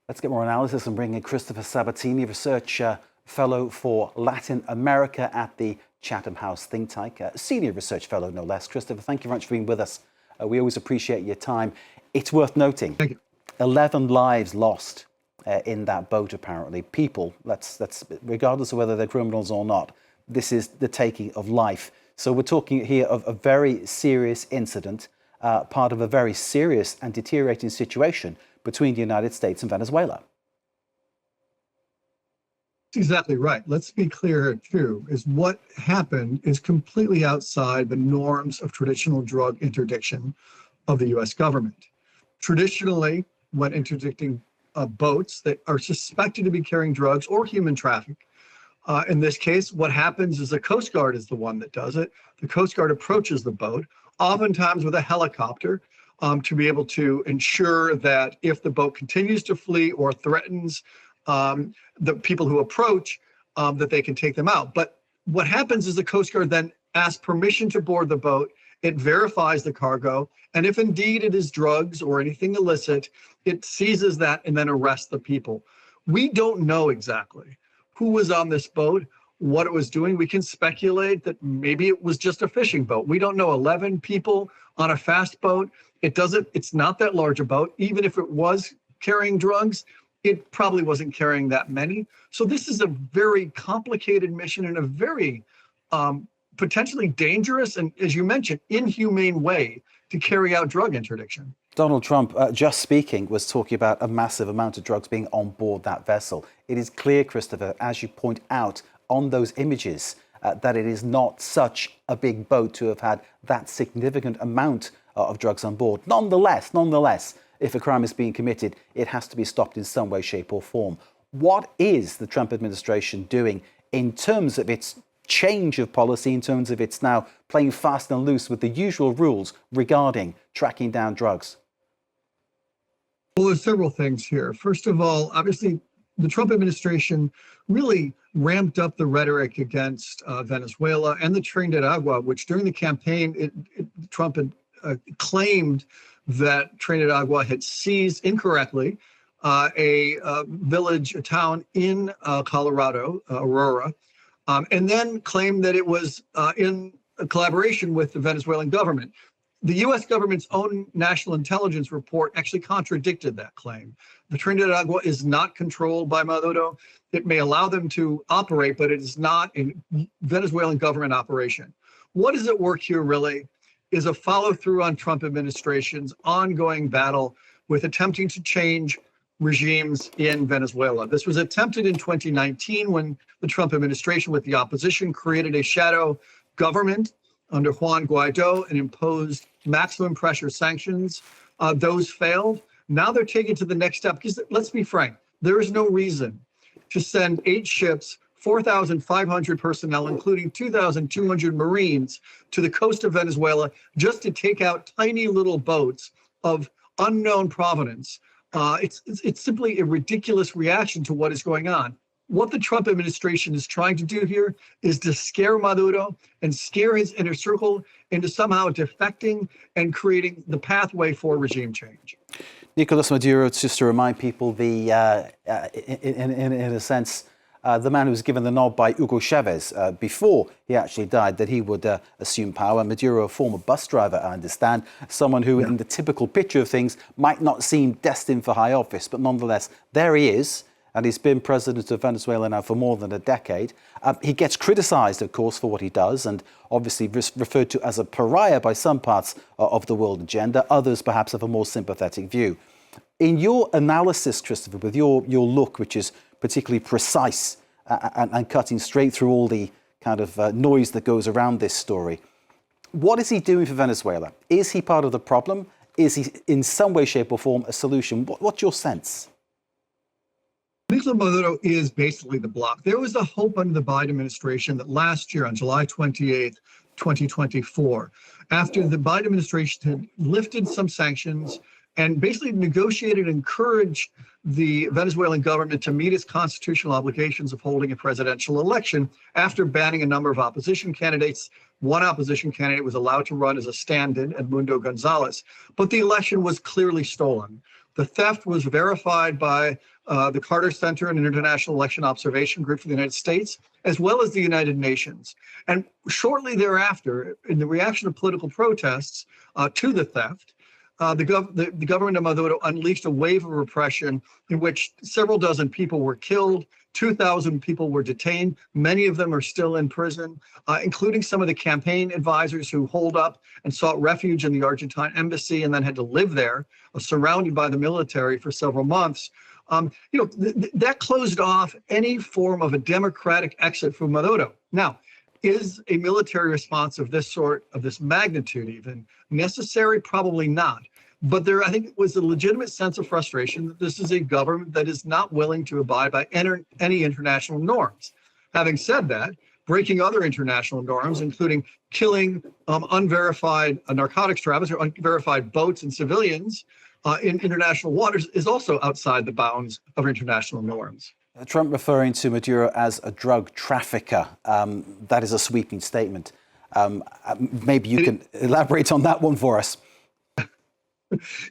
Let's get more analysis and bring in Christopher Sabatini, research fellow for Latin America at the Chatham House think tank, senior research fellow no less. Christopher, thank you very much for being with us. We always appreciate your time. It's worth noting, 11 lives lost in that boat apparently. People, regardless of whether they're criminals or not, this is the taking of life. So we're talking here of a very serious incident, part of a very serious and deteriorating situation between the United States and Venezuela. That's exactly right. Let's be clear here too, is what happened is completely outside the norms of traditional drug interdiction of the US government. Traditionally, when interdicting boats that are suspected to be carrying drugs or human traffic, in this case, what happens is the Coast Guard is the one that does it. The Coast Guard approaches the boat, oftentimes with a helicopter, to be able to ensure that if the boat continues to flee or threatens the people who approach, that they can take them out. But what happens is the Coast Guard then asks permission to board the boat. It verifies the cargo. And if indeed it is drugs or anything illicit, it seizes that and then arrests the people. We don't know exactly who was on this boat, what it was doing. We can speculate that maybe it was just a fishing boat. We don't know. 11 people on a fast boat. It's not that large a boat. Even if it was carrying drugs, it probably wasn't carrying that many. So this is a very complicated mission and a very potentially dangerous and, as you mentioned, inhumane way to carry out drug interdiction. Donald Trump, just speaking, was talking about a massive amount of drugs being on board that vessel. It is clear, Christopher, as you point out on those images, that it is not such a big boat to have had that significant amount of drugs on board. Nonetheless, if a crime is being committed, it has to be stopped in some way, shape or form. What is the Trump administration doing in terms of its change of policy, in terms of its now playing fast and loose with the usual rules regarding tracking down drugs? Well, there's several things here. First of all, obviously, the Trump administration really ramped up the rhetoric against Venezuela and the Trinidad, which during the campaign, Trump had claimed that Trinidad had seized incorrectly a village, a town in Colorado, Aurora, and then claimed that it was in collaboration with the Venezuelan government. The U.S. government's own national intelligence report actually contradicted that claim. The Trinidad is not controlled by Maduro. It may allow them to operate, but it is not a Venezuelan government operation. What is at work here really is a follow-through on Trump administration's ongoing battle with attempting to change regimes in Venezuela. This was attempted in 2019 when the Trump administration with the opposition created a shadow government under Juan Guaido and imposed maximum pressure sanctions. Those failed. Now they're taking to the next step because let's be frank, there is no reason to send 8 ships, 4,500 personnel, including 2,200 Marines, to the coast of Venezuela just to take out tiny little boats of unknown provenance. It's simply a ridiculous reaction to what is going on. What the Trump administration is trying to do here is to scare Maduro and scare his inner circle into somehow defecting and creating the pathway for regime change. Nicolas Maduro, just to remind people, in a sense, the man who was given the nod by Hugo Chavez before he actually died that he would assume power. Maduro, a former bus driver, I understand, someone who in the typical picture of things might not seem destined for high office, but nonetheless, there he is. And he's been president of Venezuela now for more than a decade. He gets criticized, of course, for what he does, and obviously referred to as a pariah by some parts of the world agenda. Others perhaps have a more sympathetic view. In your analysis, Christopher, with your look, which is particularly precise and cutting straight through all the kind of noise that goes around this story, what is he doing for Venezuela? Is he part of the problem? Is he in some way, shape or form a solution? What's your sense? Nicolas Maduro is basically the block. There was a hope under the Biden administration that last year on July 28th, 2024, after the Biden administration had lifted some sanctions and basically negotiated and encouraged the Venezuelan government to meet its constitutional obligations of holding a presidential election after banning a number of opposition candidates. One opposition candidate was allowed to run as a stand-in, Edmundo Gonzalez, but the election was clearly stolen. The theft was verified by the Carter Center and International Election Observation Group for the United States, as well as the United Nations. And shortly thereafter, in the reaction of political protests to the theft, the government of Maduro unleashed a wave of repression in which several dozen people were killed, 2,000 people were detained. Many of them are still in prison, including some of the campaign advisors who holed up and sought refuge in the Argentine embassy and then had to live there, surrounded by the military for several months. That closed off any form of a democratic exit from Maduro. Now, is a military response of this sort, of this magnitude even, necessary? Probably not. But there, I think, it was a legitimate sense of frustration that this is a government that is not willing to abide by any international norms. Having said that, breaking other international norms, including killing unverified narcotics traffickers or unverified boats and civilians in international waters, is also outside the bounds of international norms. Trump referring to Maduro as a drug trafficker. That is a sweeping statement. Maybe you can elaborate on that one for us.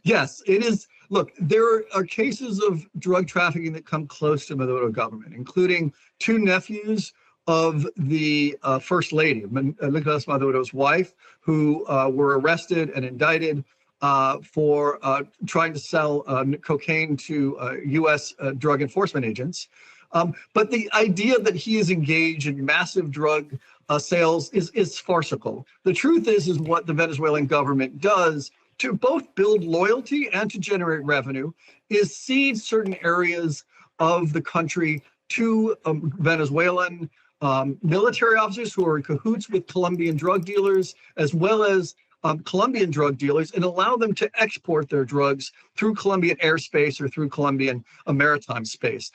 Yes, it is. Look, there are cases of drug trafficking that come close to Maduro government, including two nephews of the First Lady, Nicolas Maduro's wife, who were arrested and indicted for trying to sell cocaine to U.S. drug enforcement agents. But the idea that he is engaged in massive drug sales is farcical. The truth is what the Venezuelan government does to both build loyalty and to generate revenue is cede certain areas of the country to Venezuelan military officers who are in cahoots with Colombian drug dealers, as well as Colombian drug dealers, and allow them to export their drugs through Colombian airspace or through Colombian maritime space.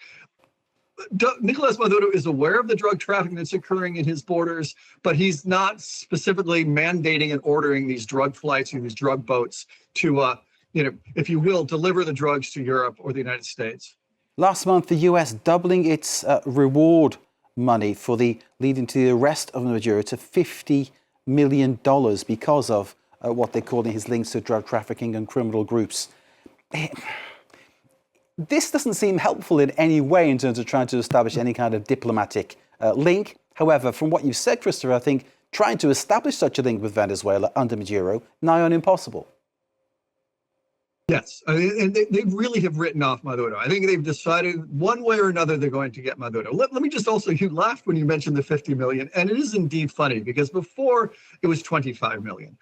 Nicolas Maduro is aware of the drug trafficking that's occurring in his borders, but he's not specifically mandating and ordering these drug flights or these drug boats to, if you will, deliver the drugs to Europe or the United States. Last month, the US doubling its reward money for leading to the arrest of Maduro to $50 million because of what they're calling his links to drug trafficking and criminal groups. This doesn't seem helpful in any way in terms of trying to establish any kind of diplomatic link. However, from what you've said, Christopher, I think trying to establish such a link with Venezuela under Maduro, nigh on impossible. Yes, and they really have written off Maduro. I think they've decided one way or another they're going to get Maduro. Let me just also, you laughed when you mentioned the 50 million, and it is indeed funny because before it was 25 million.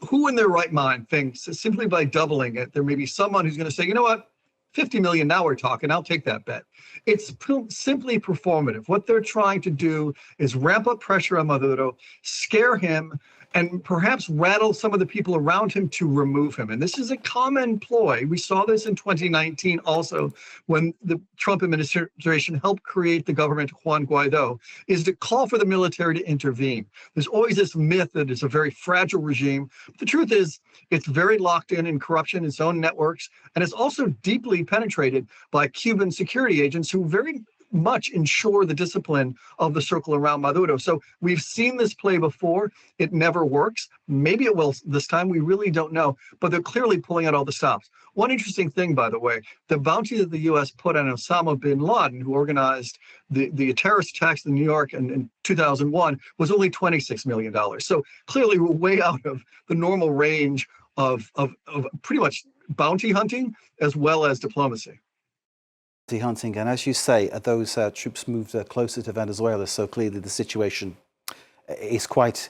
Who in their right mind thinks that simply by doubling it, there may be someone who's going to say, you know what, 50 million, now we're talking, I'll take that bet. It's simply performative. What they're trying to do is ramp up pressure on Maduro, scare him, and perhaps rattle some of the people around him to remove him. And this is a common ploy. We saw this in 2019 also when the Trump administration helped create the government of Juan Guaido, is to call for the military to intervene. There's always this myth that it's a very fragile regime. But the truth is it's very locked in corruption, its own networks, and it's also deeply penetrated by Cuban security agents who very much ensure the discipline of the circle around Maduro. So we've seen this play before. It never works. Maybe it will this time. We really don't know. But they're clearly pulling out all the stops. One interesting thing, by the way, the bounty that the U.S. put on Osama bin Laden, who organized the terrorist attacks in New York in 2001, was only $26 million. So clearly we're way out of the normal range of pretty much bounty hunting as well as diplomacy. Hunting, and as you say, those troops moved closer to Venezuela, so clearly the situation is quite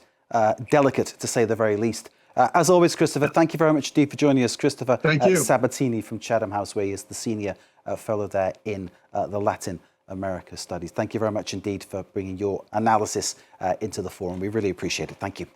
delicate, to say the very least. As always, Christopher, thank you very much indeed for joining us. Christopher Sabatini from Chatham House, where he is the senior fellow there in the Latin America Studies. Thank you very much indeed for bringing your analysis into the forum. We really appreciate it. Thank you.